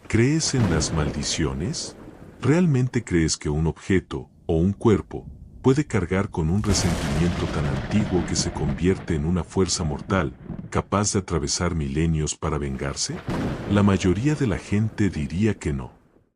¿Crees en las maldiciones? ¿Realmente crees que un objeto, o un cuerpo, puede cargar con un resentimiento tan antiguo que se convierte en una fuerza mortal, capaz de atravesar milenios para vengarse? La mayoría de la gente diría que no.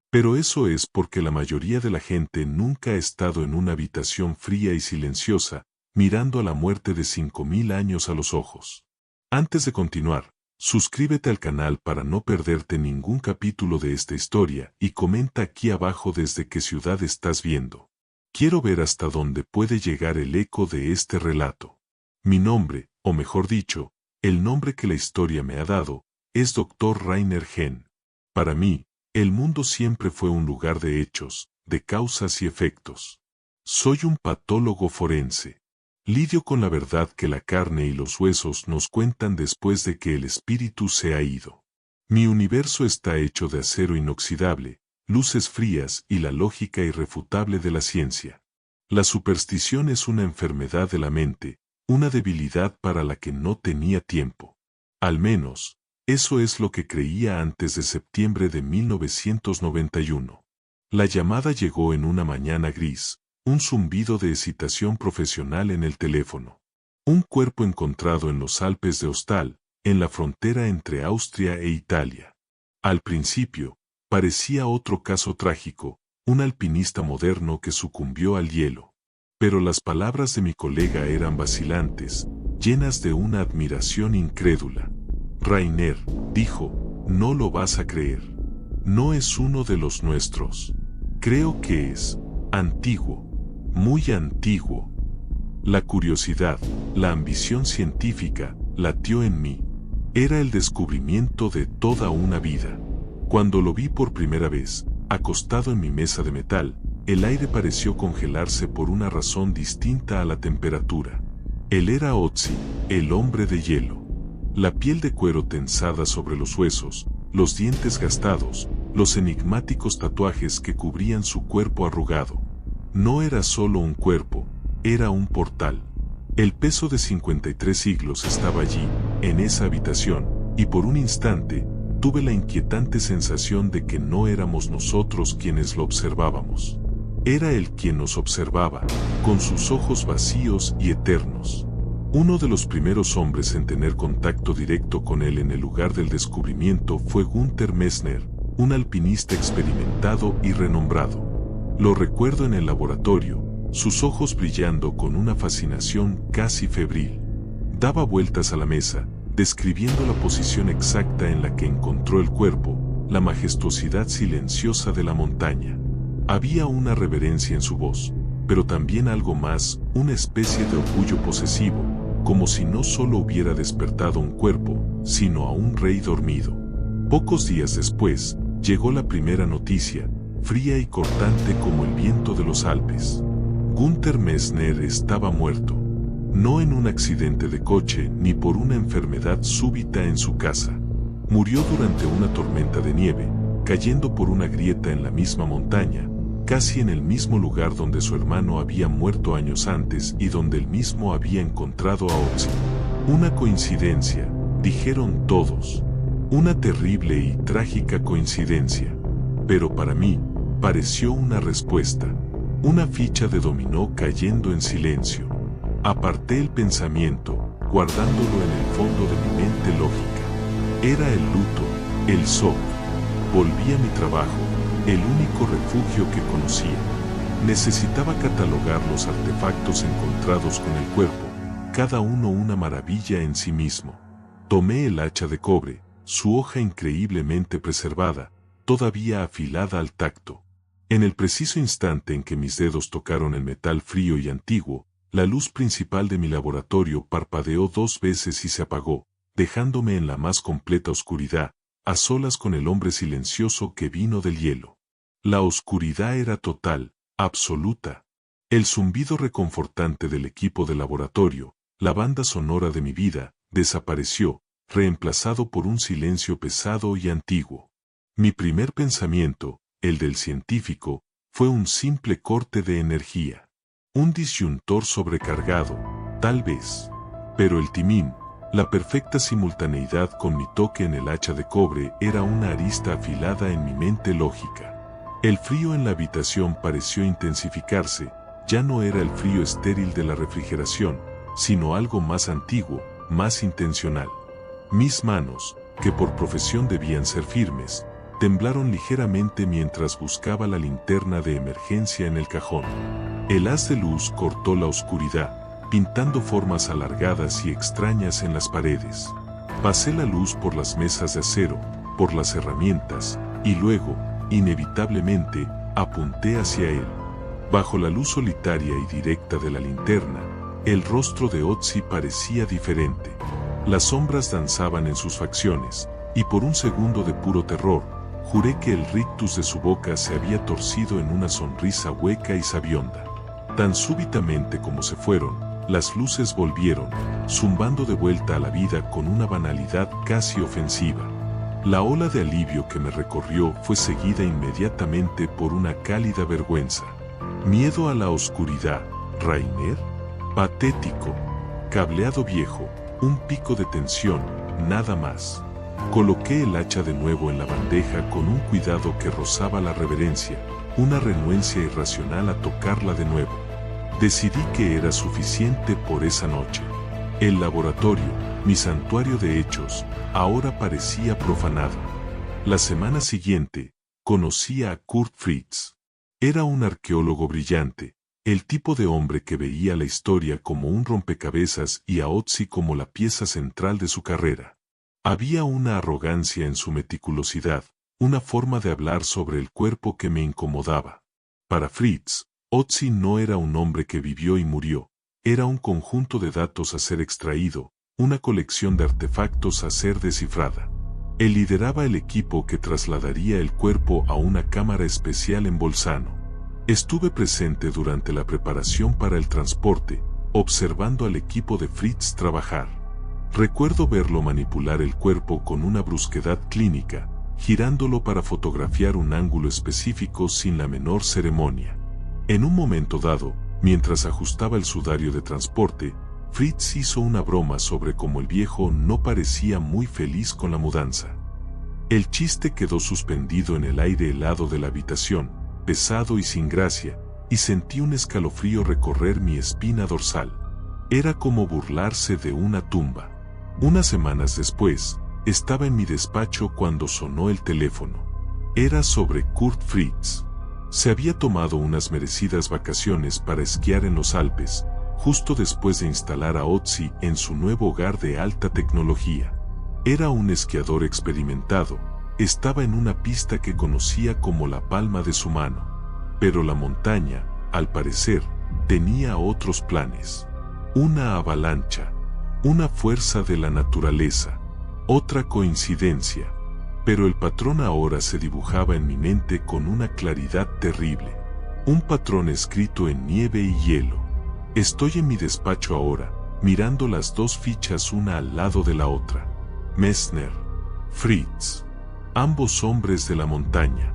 Pero eso es porque la mayoría de la gente nunca ha estado en una habitación fría y silenciosa, mirando a la muerte de 5000 años a los ojos. Antes de continuar, suscríbete al canal para no perderte ningún capítulo de esta historia y comenta aquí abajo desde qué ciudad estás viendo. Quiero ver hasta dónde puede llegar el eco de este relato. Mi nombre, o mejor dicho, el nombre que la historia me ha dado, es Dr. Rainer Henn. Para mí, el mundo siempre fue un lugar de hechos, de causas y efectos. Soy un patólogo forense. Lidio con la verdad que la carne y los huesos nos cuentan después de que el espíritu se ha ido. Mi universo está hecho de acero inoxidable, luces frías y la lógica irrefutable de la ciencia. La superstición es una enfermedad de la mente, una debilidad para la que no tenía tiempo. Al menos, eso es lo que creía antes de septiembre de 1991. La llamada llegó en una mañana gris, un zumbido de excitación profesional en el teléfono. Un cuerpo encontrado en los Alpes de Ostal, en la frontera entre Austria e Italia. Al principio, parecía otro caso trágico, un alpinista moderno que sucumbió al hielo. Pero las palabras de mi colega eran vacilantes, llenas de una admiración incrédula. Rainer, dijo, no lo vas a creer. No es uno de los nuestros. Creo que es antiguo, muy antiguo. La curiosidad, la ambición científica, latió en mí. Era el descubrimiento de toda una vida. Cuando lo vi por primera vez, acostado en mi mesa de metal, el aire pareció congelarse por una razón distinta a la temperatura. Él era Otzi, el hombre de hielo. La piel de cuero tensada sobre los huesos, los dientes gastados, los enigmáticos tatuajes que cubrían su cuerpo arrugado. No era solo un cuerpo, era un portal. El peso de 53 siglos estaba allí, en esa habitación, y por un instante, tuve la inquietante sensación de que no éramos nosotros quienes lo observábamos. Era él quien nos observaba, con sus ojos vacíos y eternos. Uno de los primeros hombres en tener contacto directo con él en el lugar del descubrimiento fue Günther Messner, un alpinista experimentado y renombrado. Lo recuerdo en el laboratorio, sus ojos brillando con una fascinación casi febril. Daba vueltas a la mesa, describiendo la posición exacta en la que encontró el cuerpo, la majestuosidad silenciosa de la montaña. Había una reverencia en su voz, pero también algo más, una especie de orgullo posesivo, como si no solo hubiera despertado un cuerpo, sino a un rey dormido. Pocos días después, llegó la primera noticia, fría y cortante como el viento de los Alpes. Günther Messner estaba muerto. No en un accidente de coche ni por una enfermedad súbita en su casa. Murió durante una tormenta de nieve, cayendo por una grieta en la misma montaña, casi en el mismo lugar donde su hermano había muerto años antes y donde él mismo había encontrado a Otzi. Una coincidencia, dijeron todos. Una terrible y trágica coincidencia. Pero para mí, pareció una respuesta. Una ficha de dominó cayendo en silencio. Aparté el pensamiento, guardándolo en el fondo de mi mente lógica. Era el luto, el shock. Volví a mi trabajo, el único refugio que conocía. Necesitaba catalogar los artefactos encontrados con el cuerpo, cada uno una maravilla en sí mismo. Tomé el hacha de cobre, su hoja increíblemente preservada, todavía afilada al tacto. En el preciso instante en que mis dedos tocaron el metal frío y antiguo, la luz principal de mi laboratorio parpadeó 2 veces y se apagó, dejándome en la más completa oscuridad, a solas con el hombre silencioso que vino del hielo. La oscuridad era total, absoluta. El zumbido reconfortante del equipo de laboratorio, la banda sonora de mi vida, desapareció, reemplazado por un silencio pesado y antiguo. Mi primer pensamiento, el del científico, fue un simple corte de energía. Un disyuntor sobrecargado, tal vez. Pero el timín, La perfecta simultaneidad con mi toque en el hacha de cobre era una arista afilada en mi mente lógica. El frío en la habitación pareció intensificarse, ya no era el frío estéril de la refrigeración, sino algo más antiguo, más intencional. Mis manos, que por profesión debían ser firmes, temblaron ligeramente mientras buscaba la linterna de emergencia en el cajón. El haz de luz cortó la oscuridad, pintando formas alargadas y extrañas en las paredes. Pasé la luz por las mesas de acero, por las herramientas, y luego, inevitablemente, apunté hacia él. Bajo la luz solitaria y directa de la linterna, el rostro de Otzi parecía diferente. Las sombras danzaban en sus facciones, y por un segundo de puro terror, juré que el rictus de su boca se había torcido en una sonrisa hueca y sabionda. Tan súbitamente como se fueron, las luces volvieron, zumbando de vuelta a la vida con una banalidad casi ofensiva. La ola de alivio que me recorrió fue seguida inmediatamente por una cálida vergüenza. ¿Miedo a la oscuridad, Rainer? Patético. Cableado viejo, un pico de tensión, nada más. Coloqué el hacha de nuevo en la bandeja con un cuidado que rozaba la reverencia, una renuencia irracional a tocarla de nuevo. Decidí que era suficiente por esa noche. El laboratorio, mi santuario de hechos, ahora parecía profanado. La semana siguiente, conocí a Kurt Fritz. Era un arqueólogo brillante, el tipo de hombre que veía la historia como un rompecabezas y a Otzi como la pieza central de su carrera. Había una arrogancia en su meticulosidad, una forma de hablar sobre el cuerpo que me incomodaba. Para Fritz, Otzi no era un hombre que vivió y murió, era un conjunto de datos a ser extraído, una colección de artefactos a ser descifrada. Él lideraba el equipo que trasladaría el cuerpo a una cámara especial en Bolzano. Estuve presente durante la preparación para el transporte, observando al equipo de Fritz trabajar. Recuerdo verlo manipular el cuerpo con una brusquedad clínica, girándolo para fotografiar un ángulo específico sin la menor ceremonia. En un momento dado, mientras ajustaba el sudario de transporte, Fritz hizo una broma sobre cómo el viejo no parecía muy feliz con la mudanza. El chiste quedó suspendido en el aire helado de la habitación, pesado y sin gracia, y sentí un escalofrío recorrer mi espina dorsal. Era como burlarse de una tumba. Unas semanas después, estaba en mi despacho cuando sonó el teléfono. Era sobre Kurt Fritz. Se había tomado unas merecidas vacaciones para esquiar en los Alpes, justo después de instalar a Otzi en su nuevo hogar de alta tecnología. Era un esquiador experimentado, estaba en una pista que conocía como la palma de su mano. Pero la montaña, al parecer, tenía otros planes. Una avalancha, una fuerza de la naturaleza, otra coincidencia. Pero el patrón ahora se dibujaba en mi mente con una claridad terrible. Un patrón escrito en nieve y hielo. Estoy en mi despacho ahora, mirando las dos fichas una al lado de la otra. Messner, Fritz. Ambos hombres de la montaña.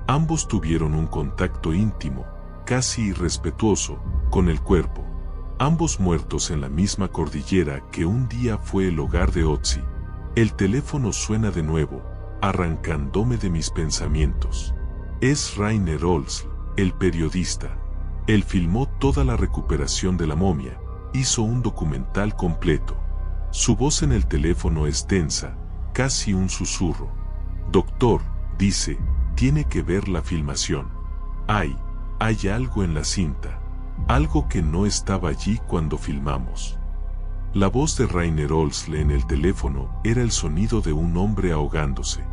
Ambos tuvieron un contacto íntimo, casi irrespetuoso, con el cuerpo. Ambos muertos en la misma cordillera que un día fue el hogar de Otzi. El teléfono suena de nuevo, arrancándome de mis pensamientos. Es Rainer Olsl, el periodista. Él filmó toda la recuperación de la momia, hizo un documental completo. Su voz en el teléfono es tensa, casi un susurro. Doctor, dice, tiene que ver la filmación. Hay algo en la cinta. Algo que no estaba allí cuando filmamos. La voz de Rainer Olsl en el teléfono era el sonido de un hombre ahogándose.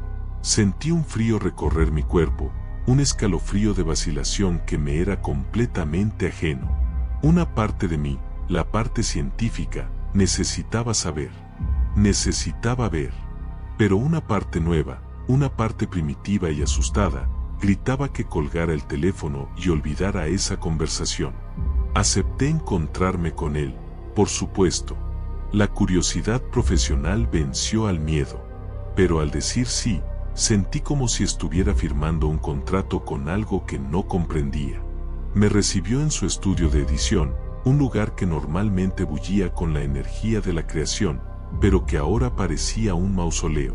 Sentí un frío recorrer mi cuerpo, un escalofrío de vacilación que me era completamente ajeno. Una parte de mí, la parte científica, necesitaba saber. Necesitaba ver. Pero una parte nueva, una parte primitiva y asustada, gritaba que colgara el teléfono y olvidara esa conversación. Acepté encontrarme con él, por supuesto. La curiosidad profesional venció al miedo. Pero al decir sí, sentí como si estuviera firmando un contrato con algo que no comprendía. Me recibió en su estudio de edición, un lugar que normalmente bullía con la energía de la creación, pero que ahora parecía un mausoleo.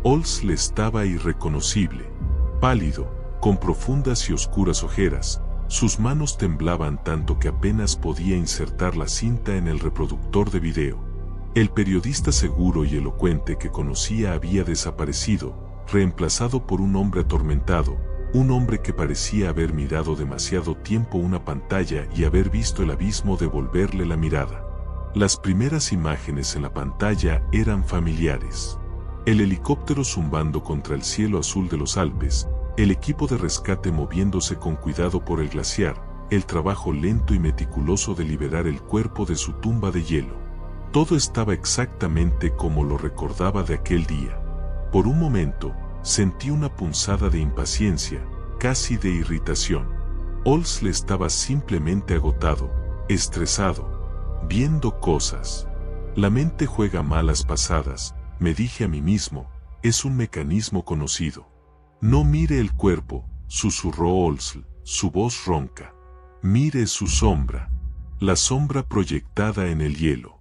Olsl estaba irreconocible, pálido, con profundas y oscuras ojeras. Sus manos temblaban tanto que apenas podía insertar la cinta en el reproductor de video. El periodista seguro y elocuente que conocía había desaparecido, reemplazado por un hombre atormentado, un hombre que parecía haber mirado demasiado tiempo una pantalla y haber visto el abismo devolverle la mirada. Las primeras imágenes en la pantalla eran familiares. El helicóptero zumbando contra el cielo azul de los Alpes, el equipo de rescate moviéndose con cuidado por el glaciar, el trabajo lento y meticuloso de liberar el cuerpo de su tumba de hielo. Todo estaba exactamente como lo recordaba de aquel día. Por un momento, sentí una punzada de impaciencia, casi de irritación. Olsl estaba simplemente agotado, estresado, viendo cosas. La mente juega malas pasadas, me dije a mí mismo, es un mecanismo conocido. No mire el cuerpo, susurró Olsl, su voz ronca. Mire su sombra. La sombra proyectada en el hielo.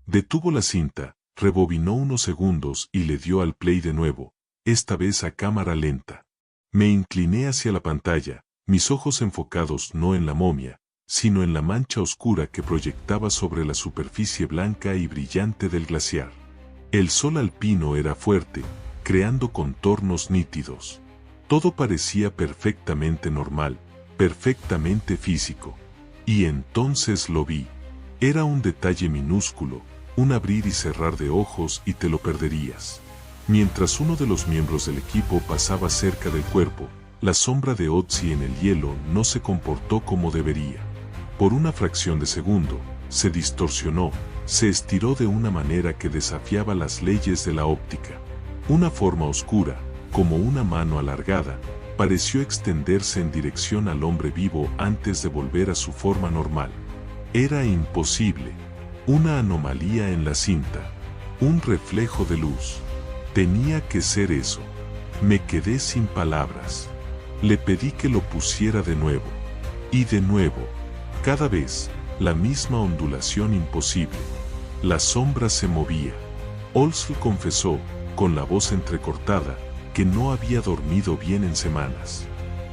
Detuvo la cinta, rebobinó unos segundos y le dio al play de nuevo, esta vez a cámara lenta. Me incliné hacia la pantalla, mis ojos enfocados no en la momia, sino en la mancha oscura que proyectaba sobre la superficie blanca y brillante del glaciar. El sol alpino era fuerte, creando contornos nítidos. Todo parecía perfectamente normal, perfectamente físico. Y entonces lo vi. Era un detalle minúsculo, un abrir y cerrar de ojos y te lo perderías. Mientras uno de los miembros del equipo pasaba cerca del cuerpo, la sombra de Otzi en el hielo no se comportó como debería. Por una fracción de segundo, se distorsionó, se estiró de una manera que desafiaba las leyes de la óptica. Una forma oscura, como una mano alargada, pareció extenderse en dirección al hombre vivo antes de volver a su forma normal. Era imposible. Una anomalía en la cinta. Un reflejo de luz. Tenía que ser eso. Me quedé sin palabras. Le pedí que lo pusiera de nuevo. Y de nuevo. Cada vez, la misma ondulación imposible. La sombra se movía. Olsl confesó, con la voz entrecortada, que no había dormido bien en semanas.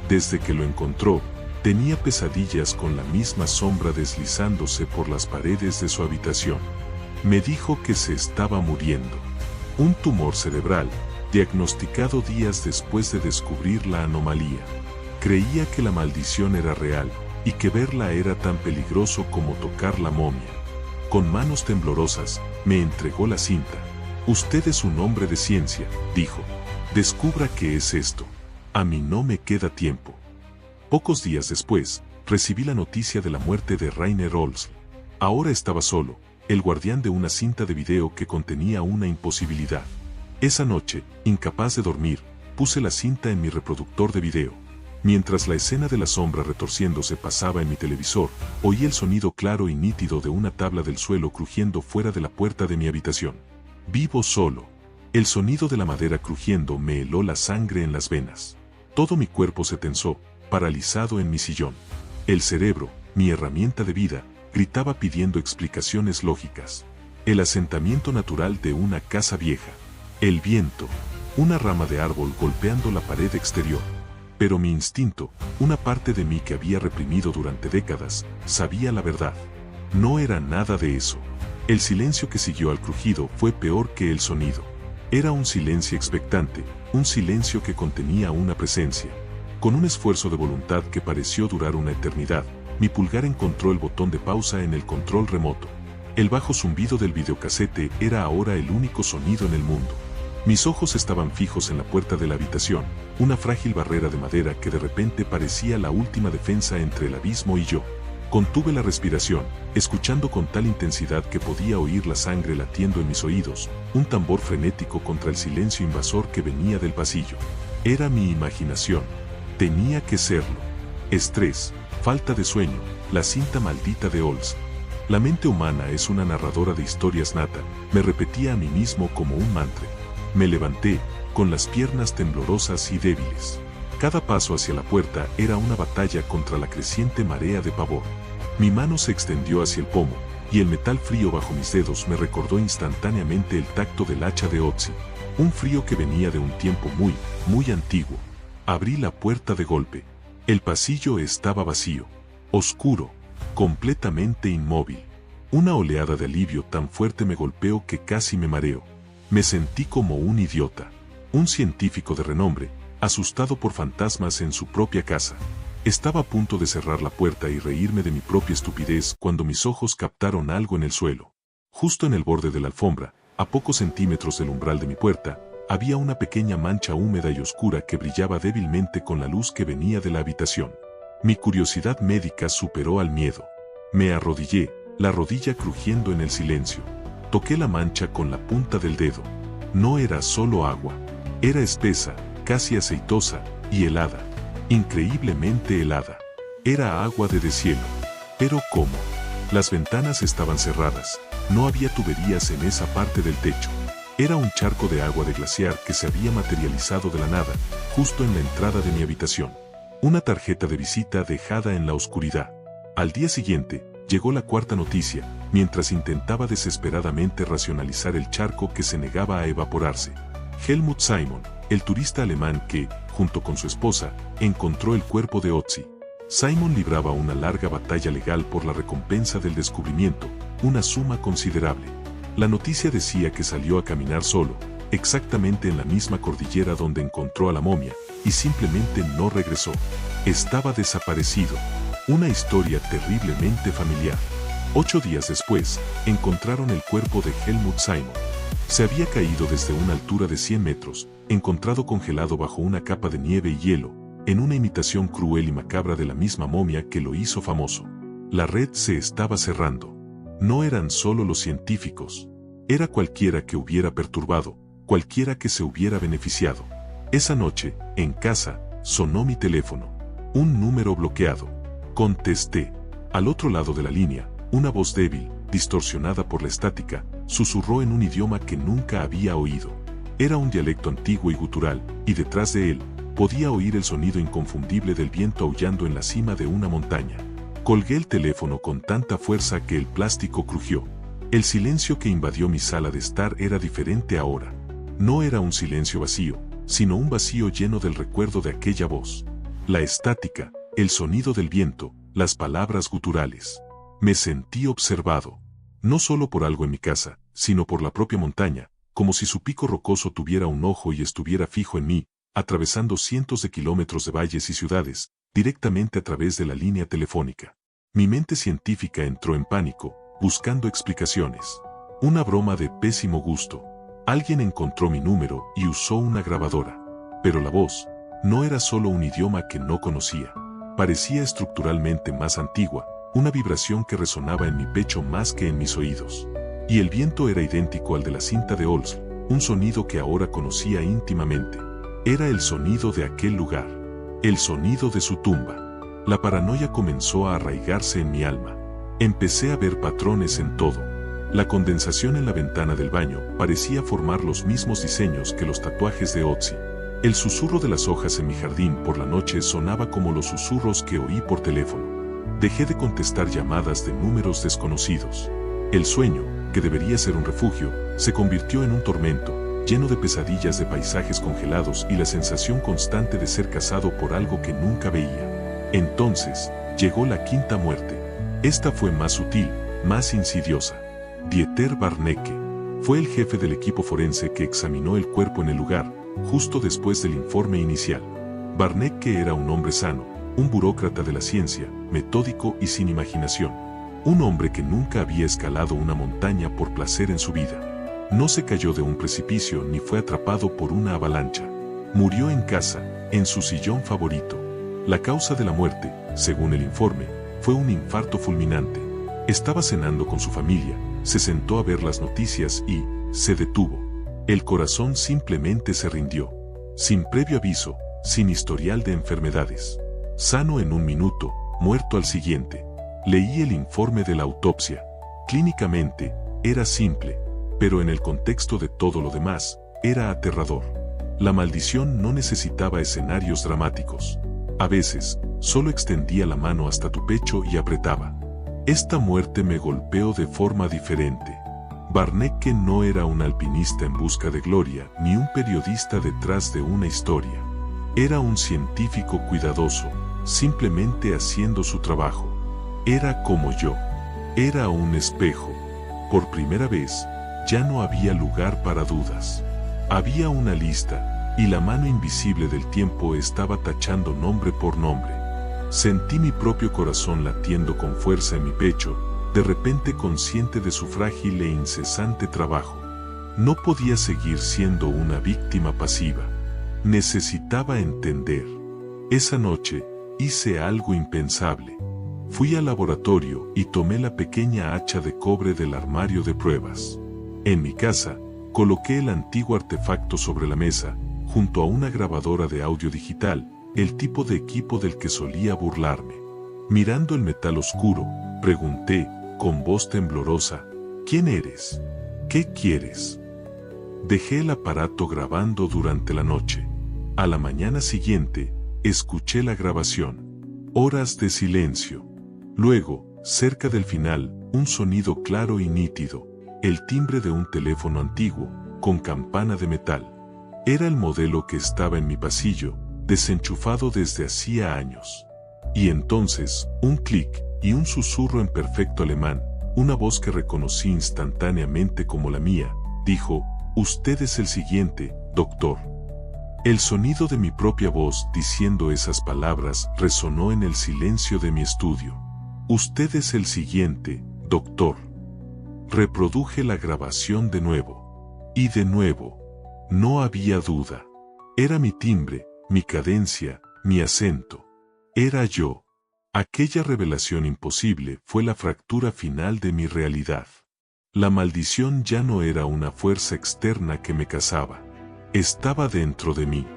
Desde que lo encontró, tenía pesadillas con la misma sombra deslizándose por las paredes de su habitación. Me dijo que se estaba muriendo. Un tumor cerebral, diagnosticado días después de descubrir la anomalía. Creía que la maldición era real, y que verla era tan peligroso como tocar la momia. Con manos temblorosas, me entregó la cinta. Usted es un hombre de ciencia, dijo. Descubra qué es esto. A mí no me queda tiempo. Pocos días después, recibí la noticia de la muerte de Rainer Olsl. Ahora estaba solo, el guardián de una cinta de video que contenía una imposibilidad. Esa noche, incapaz de dormir, puse la cinta en mi reproductor de video. Mientras la escena de la sombra retorciéndose pasaba en mi televisor, oí el sonido claro y nítido de una tabla del suelo crujiendo fuera de la puerta de mi habitación. Vivo solo. El sonido de la madera crujiendo me heló la sangre en las venas. Todo mi cuerpo se tensó, paralizado en mi sillón. El cerebro, mi herramienta de vida, gritaba pidiendo explicaciones lógicas. El asentamiento natural de una casa vieja. El viento. Una rama de árbol golpeando la pared exterior. Pero mi instinto, una parte de mí que había reprimido durante décadas, sabía la verdad. No era nada de eso. El silencio que siguió al crujido fue peor que el sonido. Era un silencio expectante, un silencio que contenía una presencia. Con un esfuerzo de voluntad que pareció durar una eternidad, mi pulgar encontró el botón de pausa en el control remoto. El bajo zumbido del videocasete era ahora el único sonido en el mundo. Mis ojos estaban fijos en la puerta de la habitación, una frágil barrera de madera que de repente parecía la última defensa entre el abismo y yo. Contuve la respiración, escuchando con tal intensidad que podía oír la sangre latiendo en mis oídos, un tambor frenético contra el silencio invasor que venía del pasillo. Era mi imaginación. Tenía que serlo. Estrés, falta de sueño, la cinta maldita de Olsl. La mente humana es una narradora de historias nata, me repetía a mí mismo como un mantra. Me levanté, con las piernas temblorosas y débiles. Cada paso hacia la puerta era una batalla contra la creciente marea de pavor. Mi mano se extendió hacia el pomo, y el metal frío bajo mis dedos me recordó instantáneamente el tacto del hacha de Ötzi, un frío que venía de un tiempo muy, muy antiguo. Abrí la puerta de golpe. El pasillo estaba vacío, oscuro, completamente inmóvil. Una oleada de alivio tan fuerte me golpeó que casi me mareo. Me sentí como un idiota, un científico de renombre, asustado por fantasmas en su propia casa. Estaba a punto de cerrar la puerta y reírme de mi propia estupidez cuando mis ojos captaron algo en el suelo. Justo en el borde de la alfombra, a pocos centímetros del umbral de mi puerta, había una pequeña mancha húmeda y oscura que brillaba débilmente con la luz que venía de la habitación. Mi curiosidad médica superó al miedo. Me arrodillé, la rodilla crujiendo en el silencio. Toqué la mancha con la punta del dedo. No era solo agua. Era espesa, casi aceitosa, y helada. Increíblemente helada. Era agua de deshielo. ¿Pero cómo? Las ventanas estaban cerradas. No había tuberías en esa parte del techo. Era un charco de agua de glaciar que se había materializado de la nada, justo en la entrada de mi habitación. Una tarjeta de visita dejada en la oscuridad. Al día siguiente, llegó la cuarta noticia, mientras intentaba desesperadamente racionalizar el charco que se negaba a evaporarse. Helmut Simon, el turista alemán que, junto con su esposa, encontró el cuerpo de Ötzi. Simon libraba una larga batalla legal por la recompensa del descubrimiento, una suma considerable. La noticia decía que salió a caminar solo, exactamente en la misma cordillera donde encontró a la momia, y simplemente no regresó. Estaba desaparecido. Una historia terriblemente familiar. 8 días después, encontraron el cuerpo de Helmut Simon. Se había caído desde una altura de 100 metros, encontrado congelado bajo una capa de nieve y hielo, en una imitación cruel y macabra de la misma momia que lo hizo famoso. La red se estaba cerrando. No eran solo los científicos. Era cualquiera que hubiera perturbado, cualquiera que se hubiera beneficiado. Esa noche, en casa, sonó mi teléfono. Un número bloqueado. Contesté. Al otro lado de la línea, una voz débil, distorsionada por la estática, susurró en un idioma que nunca había oído. Era un dialecto antiguo y gutural, y detrás de él, podía oír el sonido inconfundible del viento aullando en la cima de una montaña. Colgué el teléfono con tanta fuerza que el plástico crujió. El silencio que invadió mi sala de estar era diferente ahora. No era un silencio vacío, sino un vacío lleno del recuerdo de aquella voz. La estática, el sonido del viento, las palabras guturales. Me sentí observado. No solo por algo en mi casa, sino por la propia montaña, como si su pico rocoso tuviera un ojo y estuviera fijo en mí, atravesando cientos de kilómetros de valles y ciudades, directamente a través de la línea telefónica. Mi mente científica entró en pánico, buscando explicaciones. Una broma de pésimo gusto. Alguien encontró mi número y usó una grabadora. Pero la voz no era solo un idioma que no conocía. Parecía estructuralmente más antigua, una vibración que resonaba en mi pecho más que en mis oídos. Y el viento era idéntico al de la cinta de Olds, un sonido que ahora conocía íntimamente. Era el sonido de aquel lugar. El sonido de su tumba. La paranoia comenzó a arraigarse en mi alma. Empecé a ver patrones en todo. La condensación en la ventana del baño parecía formar los mismos diseños que los tatuajes de Ötzi. El susurro de las hojas en mi jardín por la noche sonaba como los susurros que oí por teléfono. Dejé de contestar llamadas de números desconocidos. El sueño, que debería ser un refugio, se convirtió en un tormento, lleno de pesadillas de paisajes congelados y la sensación constante de ser cazado por algo que nunca veía. Entonces, llegó la quinta muerte. Esta fue más sutil, más insidiosa. Dieter Barnecke fue el jefe del equipo forense que examinó el cuerpo en el lugar, justo después del informe inicial. Barnecke era un hombre sano, un burócrata de la ciencia, metódico y sin imaginación. Un hombre que nunca había escalado una montaña por placer en su vida. No se cayó de un precipicio ni fue atrapado por una avalancha. Murió en casa, en su sillón favorito. La causa de la muerte, según el informe, fue un infarto fulminante. Estaba cenando con su familia, se sentó a ver las noticias y se detuvo. El corazón simplemente se rindió. Sin previo aviso, sin historial de enfermedades. Sano en un minuto, muerto al siguiente. Leí el informe de la autopsia. Clínicamente, era simple, pero en el contexto de todo lo demás, era aterrador. La maldición no necesitaba escenarios dramáticos. A veces, solo extendía la mano hasta tu pecho y apretaba. Esta muerte me golpeó de forma diferente. Barnecke no era un alpinista en busca de gloria, ni un periodista detrás de una historia. Era un científico cuidadoso, simplemente haciendo su trabajo. Era como yo. Era un espejo. Por primera vez, ya no había lugar para dudas. Había una lista, y la mano invisible del tiempo estaba tachando nombre por nombre. Sentí mi propio corazón latiendo con fuerza en mi pecho, de repente consciente de su frágil e incesante trabajo. No podía seguir siendo una víctima pasiva. Necesitaba entender. Esa noche, hice algo impensable. Fui al laboratorio y tomé la pequeña hacha de cobre del armario de pruebas. En mi casa, coloqué el antiguo artefacto sobre la mesa, junto a una grabadora de audio digital, el tipo de equipo del que solía burlarme. Mirando el metal oscuro, pregunté, con voz temblorosa, ¿quién eres? ¿Qué quieres? Dejé el aparato grabando durante la noche. A la mañana siguiente, escuché la grabación. Horas de silencio. Luego, cerca del final, un sonido claro y nítido, el timbre de un teléfono antiguo, con campana de metal. Era el modelo que estaba en mi pasillo, desenchufado desde hacía años. Y entonces, un clic y un susurro en perfecto alemán, una voz que reconocí instantáneamente como la mía, dijo, «Usted es el siguiente, doctor». El sonido de mi propia voz diciendo esas palabras resonó en el silencio de mi estudio. «Usted es el siguiente, doctor». Reproduje la grabación de nuevo. Y de nuevo. No había duda. Era mi timbre, mi cadencia, mi acento. Era yo. Aquella revelación imposible fue la fractura final de mi realidad. La maldición ya no era una fuerza externa que me cazaba. Estaba dentro de mí.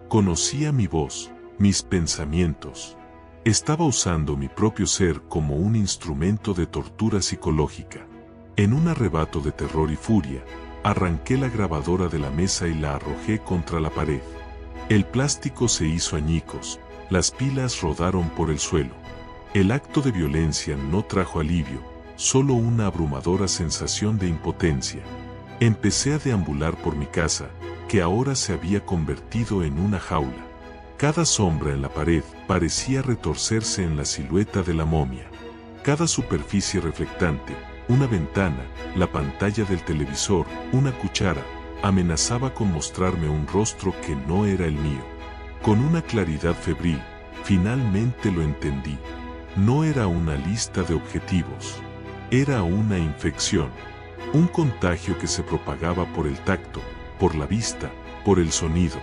Conocía mi voz, mis pensamientos. Estaba usando mi propio ser como un instrumento de tortura psicológica. En un arrebato de terror y furia, arranqué la grabadora de la mesa y la arrojé contra la pared. El plástico se hizo añicos, las pilas rodaron por el suelo. El acto de violencia no trajo alivio, solo una abrumadora sensación de impotencia. Empecé a deambular por mi casa, que ahora se había convertido en una jaula. Cada sombra en la pared parecía retorcerse en la silueta de la momia. Cada superficie reflectante, una ventana, la pantalla del televisor, una cuchara, amenazaba con mostrarme un rostro que no era el mío. Con una claridad febril, finalmente lo entendí. No era una lista de objetivos. Era una infección. Un contagio que se propagaba por el tacto, por la vista, por el sonido.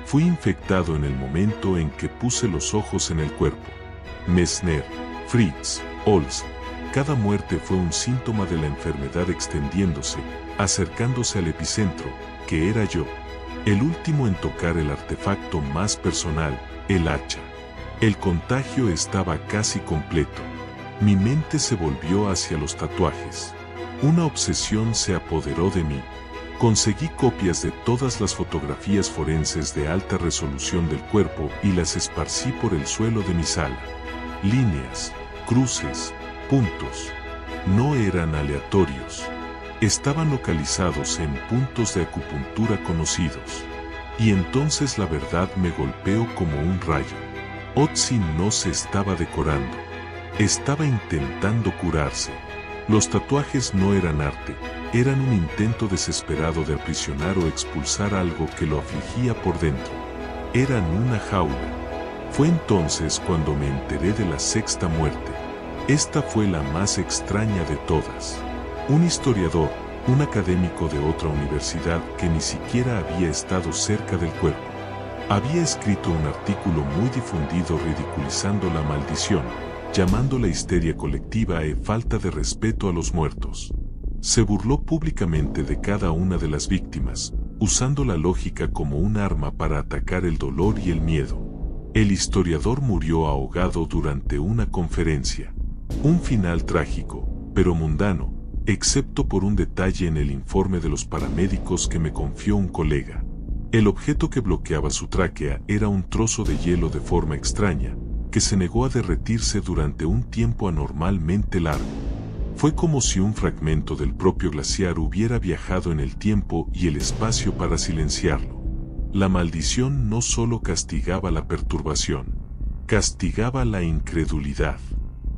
Fui infectado en el momento en que puse los ojos en el cuerpo. Messner, Fritz, Olds. Cada muerte fue un síntoma de la enfermedad extendiéndose, acercándose al epicentro, que era yo. El último en tocar el artefacto más personal, el hacha. El contagio estaba casi completo. Mi mente se volvió hacia los tatuajes. Una obsesión se apoderó de mí. Conseguí copias de todas las fotografías forenses de alta resolución del cuerpo y las esparcí por el suelo de mi sala. Líneas, cruces, puntos. No eran aleatorios. Estaban localizados en puntos de acupuntura conocidos. Y entonces la verdad me golpeó como un rayo. Otzi no se estaba decorando. Estaba intentando curarse. Los tatuajes no eran arte, eran un intento desesperado de aprisionar o expulsar algo que lo afligía por dentro. Eran una jaula. Fue entonces cuando me enteré de la sexta muerte. Esta fue la más extraña de todas. Un historiador, un académico de otra universidad que ni siquiera había estado cerca del cuerpo. Había escrito un artículo muy difundido ridiculizando la maldición, llamando la histeria colectiva e falta de respeto a los muertos. Se burló públicamente de cada una de las víctimas, usando la lógica como un arma para atacar el dolor y el miedo. El historiador murió ahogado durante una conferencia. Un final trágico, pero mundano, excepto por un detalle en el informe de los paramédicos que me confió un colega. El objeto que bloqueaba su tráquea era un trozo de hielo de forma extraña, que se negó a derretirse durante un tiempo anormalmente largo. Fue como si un fragmento del propio glaciar hubiera viajado en el tiempo y el espacio para silenciarlo. La maldición no solo castigaba la perturbación, castigaba la incredulidad.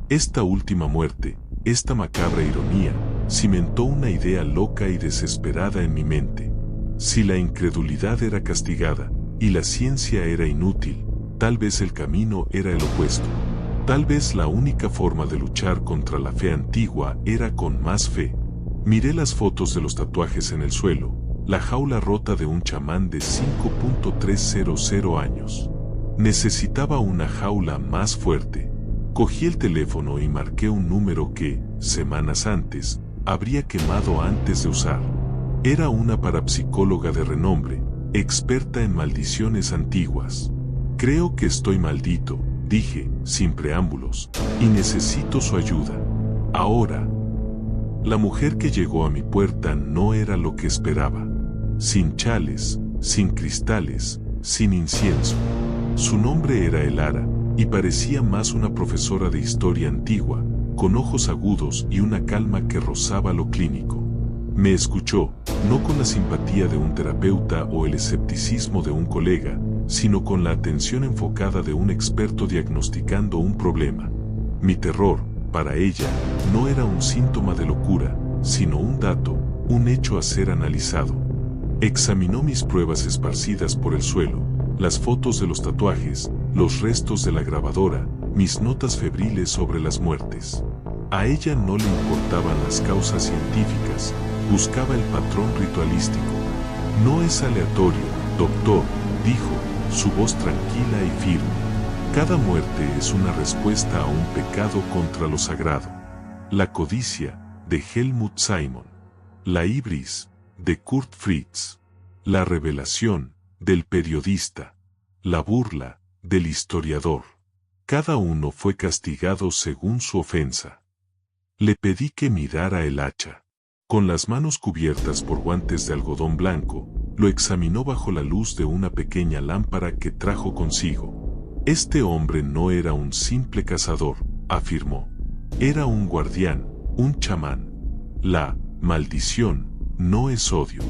Esta última muerte, esta macabra ironía, cimentó una idea loca y desesperada en mi mente. Si la incredulidad era castigada, y la ciencia era inútil, tal vez el camino era el opuesto. Tal vez la única forma de luchar contra la fe antigua era con más fe. Miré las fotos de los tatuajes en el suelo, la jaula rota de un chamán de 5.300 años. Necesitaba una jaula más fuerte. Cogí el teléfono y marqué un número que, semanas antes, habría quemado antes de usar. Era una parapsicóloga de renombre, experta en maldiciones antiguas. Creo que estoy maldito, dije, sin preámbulos, y necesito su ayuda. Ahora. La mujer que llegó a mi puerta no era lo que esperaba. Sin chales, sin cristales, sin incienso. Su nombre era Elara, y parecía más una profesora de historia antigua, con ojos agudos y una calma que rozaba lo clínico. Me escuchó, no con la simpatía de un terapeuta o el escepticismo de un colega, sino con la atención enfocada de un experto diagnosticando un problema. Mi terror, para ella, no era un síntoma de locura, sino un dato, un hecho a ser analizado. Examinó mis pruebas esparcidas por el suelo, las fotos de los tatuajes, los restos de la grabadora, mis notas febriles sobre las muertes. A ella no le importaban las causas científicas, buscaba el patrón ritualístico. No es aleatorio, doctor, dijo, su voz tranquila y firme. Cada muerte es una respuesta a un pecado contra lo sagrado. La codicia, de Helmut Simon. La ibris, de Kurt Fritz. La revelación, del periodista. La burla, del historiador. Cada uno fue castigado según su ofensa. Le pedí que mirara el hacha. Con las manos cubiertas por guantes de algodón blanco, lo examinó bajo la luz de una pequeña lámpara que trajo consigo. Este hombre no era un simple cazador, afirmó. Era un guardián, un chamán. La maldición no es odio.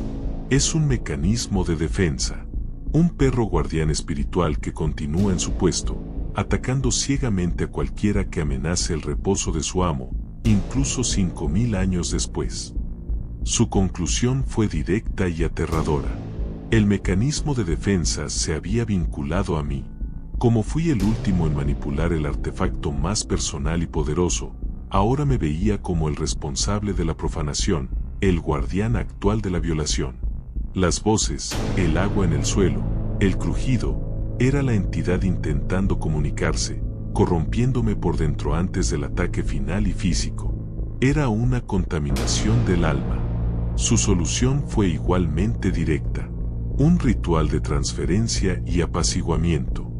Es un mecanismo de defensa. Un perro guardián espiritual que continúa en su puesto, atacando ciegamente a cualquiera que amenace el reposo de su amo, incluso 5000 años después. Su conclusión fue directa y aterradora. El mecanismo de defensa se había vinculado a mí. Como fui el último en manipular el artefacto más personal y poderoso, ahora me veía como el responsable de la profanación, el guardián actual de la violación. Las voces, el agua en el suelo, el crujido, era la entidad intentando comunicarse, corrompiéndome por dentro antes del ataque final y físico. Era una contaminación del alma. Su solución fue igualmente directa. Un ritual de transferencia y apaciguamiento.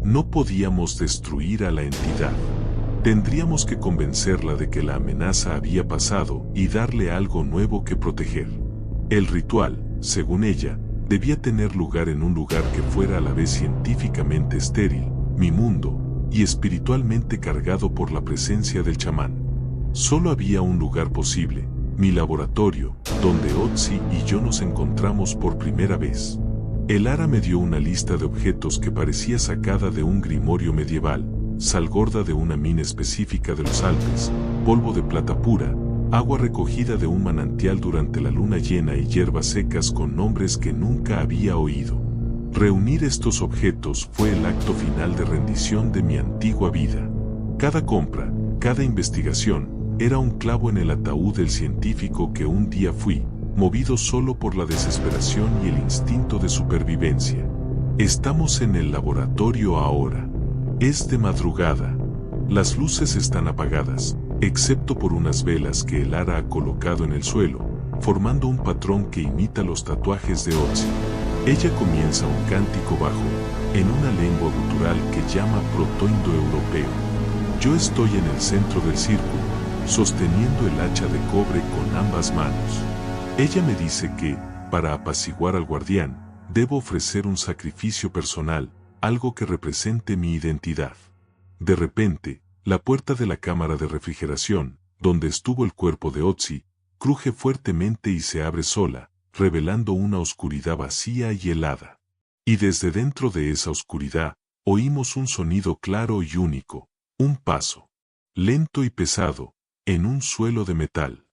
No podíamos destruir a la entidad. Tendríamos que convencerla de que la amenaza había pasado y darle algo nuevo que proteger. El ritual, según ella, debía tener lugar en un lugar que fuera a la vez científicamente estéril, mi mundo, y espiritualmente cargado por la presencia del chamán. Solo había un lugar posible, mi laboratorio, donde Otzi y yo nos encontramos por primera vez. Elara me dio una lista de objetos que parecía sacada de un grimorio medieval, sal gorda de una mina específica de los Alpes, polvo de plata pura, agua recogida de un manantial durante la luna llena y hierbas secas con nombres que nunca había oído. Reunir estos objetos fue el acto final de rendición de mi antigua vida. Cada compra, cada investigación, era un clavo en el ataúd del científico que un día fui, movido solo por la desesperación y el instinto de supervivencia. Estamos en el laboratorio ahora. Es de madrugada. Las luces están apagadas, excepto por unas velas que Elara ha colocado en el suelo, formando un patrón que imita los tatuajes de Otzi. Ella comienza un cántico bajo, en una lengua gutural que llama proto-indoeuropeo. Yo estoy en el centro del círculo, sosteniendo el hacha de cobre con ambas manos. Ella me dice que, para apaciguar al guardián, debo ofrecer un sacrificio personal, algo que represente mi identidad. De repente, la puerta de la cámara de refrigeración, donde estuvo el cuerpo de Otzi, cruje fuertemente y se abre sola, revelando una oscuridad vacía y helada. Y desde dentro de esa oscuridad, oímos un sonido claro y único, un paso, lento y pesado, en un suelo de metal.